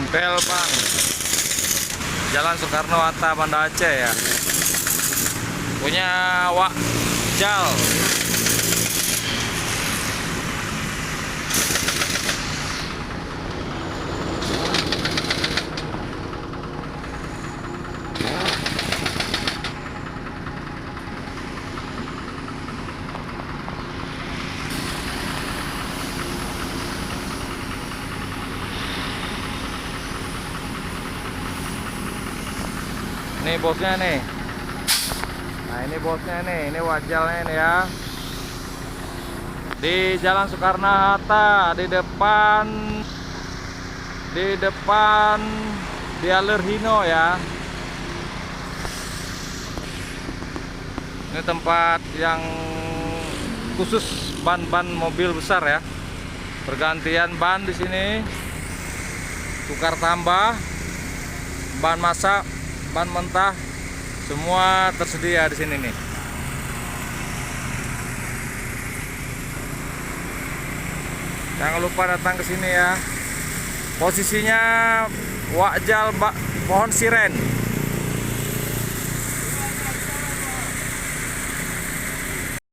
Bempel Bang, Jalan Soekarno-Hatta, Banda Aceh ya. Punya Wak Jal. Ini bosnya nih. Nah ini bosnya nih, ini wajalnya nih ya. Di Jalan Soekarno-Hatta, di depan Dialerhino ya. Ini tempat yang khusus ban-ban mobil besar ya. Pergantian ban di sini, tukar tambah, ban masak, ban mentah, semua tersedia di sini nih. Jangan lupa datang ke sini ya. Posisinya Wak Jal pohon siren.